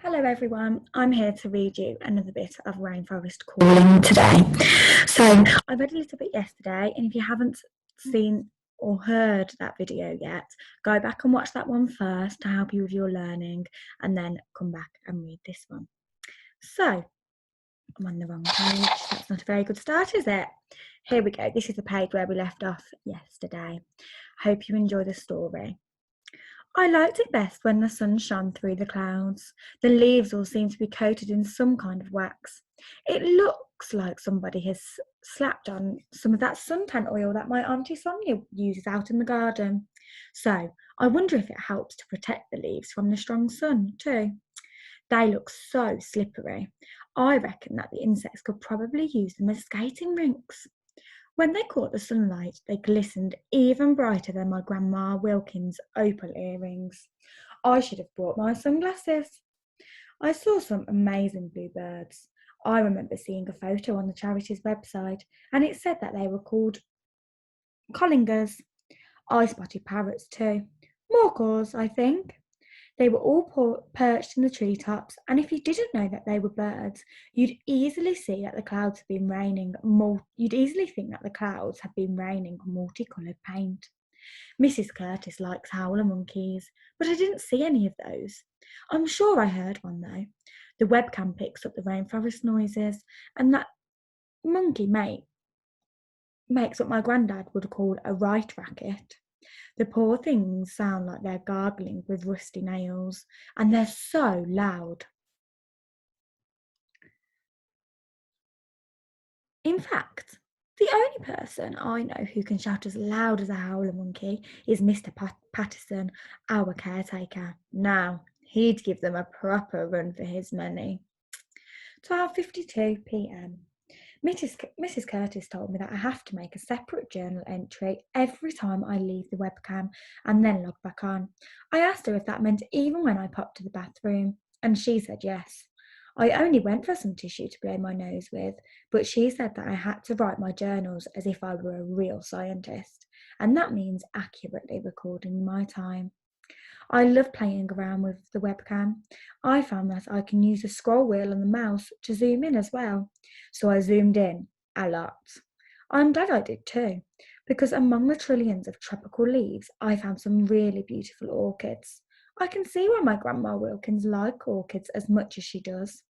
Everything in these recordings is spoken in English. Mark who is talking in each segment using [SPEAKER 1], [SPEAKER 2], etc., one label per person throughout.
[SPEAKER 1] Hello everyone, I'm here to read you another bit of Rainforest Calling today. So I read a little bit yesterday, and if you haven't seen or heard that video yet, go back and watch that one first to help you with your learning, and then come back and read this one. So I'm on the wrong page. That's not a very good start, is it? Here we go. This is the page where we left off yesterday. Hope you enjoy the story. I liked it best when the sun shone through the clouds. The leaves all seemed to be coated in some kind of wax. It looks like somebody has slapped on some of that suntan oil that my Auntie Sonia uses out in the garden. So I wonder if it helps to protect the leaves from the strong sun too. They look so slippery. I reckon that the insects could probably use them as skating rinks. When they caught the sunlight, they glistened even brighter than my Grandma Wilkins' opal earrings. I should have brought my sunglasses. I saw some amazing bluebirds. I remember seeing a photo on the charity's website, and it said that they were called collingers. I spotted parrots too. Macaws, I think. They were all perched in the treetops, and if you didn't know that they were birds, you'd easily see that the clouds had been raining. You'd easily think that the clouds had been raining multicoloured paint. Mrs. Curtis likes howler monkeys, but I didn't see any of those. I'm sure I heard one though. The webcam picks up the rainforest noises, and that monkey makes what my granddad would call a right racket. The poor things sound like they're gargling with rusty nails, and they're so loud. In fact, the only person I know who can shout as loud as a howler monkey is Mr. Patterson, our caretaker. Now, he'd give them a proper run for his money. 12:52 p.m. Mrs. Curtis told me that I have to make a separate journal entry every time I leave the webcam and then log back on. I asked her if that meant even when I popped to the bathroom, and she said yes. I only went for some tissue to blow my nose with, but she said that I had to write my journals as if I were a real scientist, and that means accurately recording my time. I love playing around with the webcam. I found that I can use the scroll wheel on the mouse to zoom in as well. So I zoomed in a lot. I'm glad I did too, because among the trillions of tropical leaves, I found some really beautiful orchids. I can see why my Grandma Wilkins likes orchids as much as she does.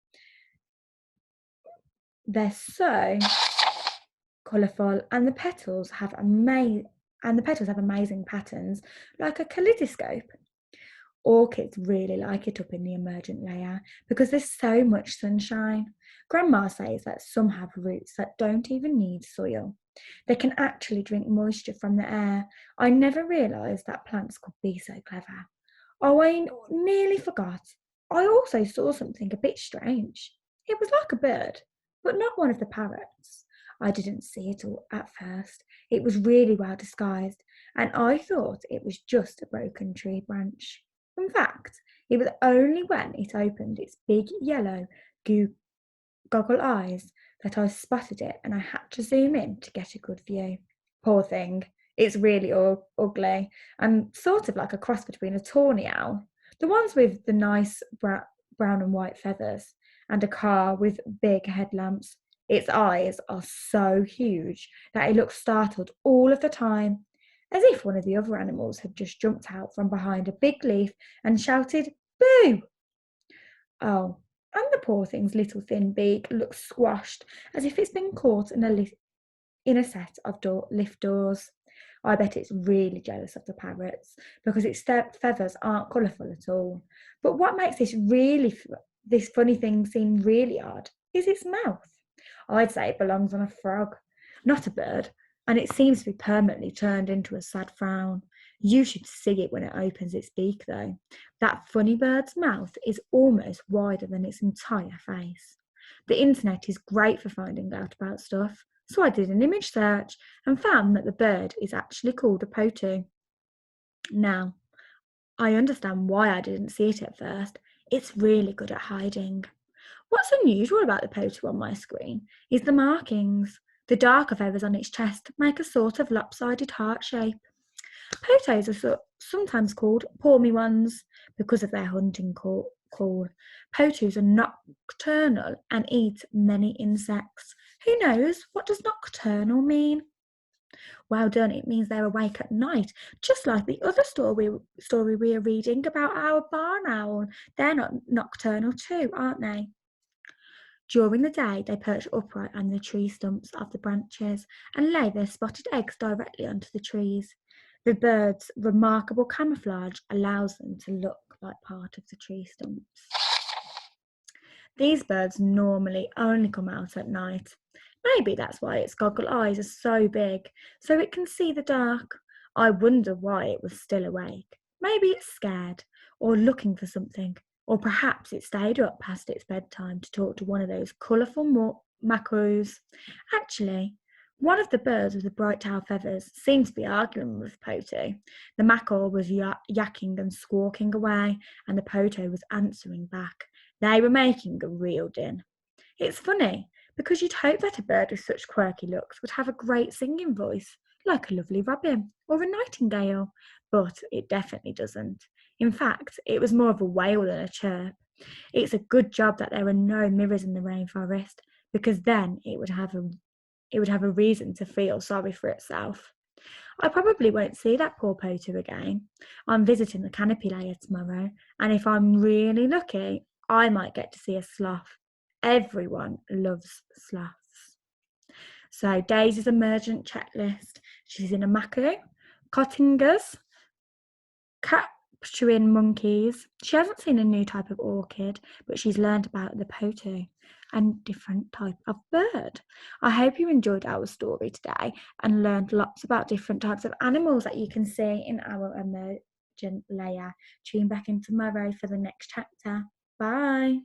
[SPEAKER 1] They're so colourful, and the petals have amazing patterns, like a kaleidoscope. Orchids really like it up in the emergent layer because there's so much sunshine. Grandma says that some have roots that don't even need soil. They can actually drink moisture from the air. I never realised that plants could be so clever. Oh, I nearly forgot. I also saw something a bit strange. It was like a bird, but not one of the parrots. I didn't see it all at first. It was really well disguised, and I thought it was just a broken tree branch. In fact, it was only when it opened its big yellow goggle eyes that I spotted it, and I had to zoom in to get a good view. Poor thing. It's really ugly and sort of like a cross between a tawny owl, the ones with the nice brown and white feathers, and a car with big headlamps. Its eyes are so huge that it looks startled all of the time, as if one of the other animals had just jumped out from behind a big leaf and shouted, "Boo!" Oh, and the poor thing's little thin beak looks squashed, as if it's been caught in a set of lift doors. I bet it's really jealous of the parrots because its feathers aren't colourful at all. But what makes this funny thing seem really odd is its mouth. I'd say it belongs on a frog, not a bird, and it seems to be permanently turned into a sad frown. You should see it when it opens its beak, though. That funny bird's mouth is almost wider than its entire face. The internet is great for finding out about stuff, so I did an image search and found that the bird is actually called a pt2. Now, I understand why I didn't see it at first. It's really good at hiding. What's unusual about the pt2 on my screen is the markings. The darker feathers on its chest make a sort of lopsided heart shape. Potos are sometimes called palmy ones because of their hunting Cool. Potus are nocturnal and eat many insects. Who knows? What does nocturnal mean? Well done, it means they're awake at night, just like the other story we are reading about our barn owl. They're not nocturnal too, aren't they? During the day, they perch upright on the tree stumps of the branches and lay their spotted eggs directly onto the trees. The birds' remarkable camouflage allows them to look like part of the tree stumps. These birds normally only come out at night. Maybe that's why its goggle eyes are so big, so it can see the dark. I wonder why it was still awake. Maybe it's scared, or looking for something, or perhaps it stayed up past its bedtime to talk to one of those colourful mackerels. Actually, one of the birds with the bright tail feathers seemed to be arguing with Poto. The mackerel was yakking and squawking away, and the Poto was answering back. They were making a real din. It's funny, because you'd hope that a bird with such quirky looks would have a great singing voice, like a lovely robin or a nightingale, but it definitely doesn't. In fact, it was more of a wail than a chirp. It's a good job that there are no mirrors in the rainforest, because then it would have a reason to feel sorry for itself. I probably won't see that poor Poto again. I'm visiting the canopy layer tomorrow, and if I'm really lucky, I might get to see a sloth. Everyone loves sloths. So Daisy's emergent checklist. She's in a mackerel, cottingers, capturing monkeys. She hasn't seen a new type of orchid, but she's learned about the Poto and different type of bird. I hope you enjoyed our story today and learned lots about different types of animals that you can see in our emergent layer. Tune back in tomorrow for the next chapter. Bye.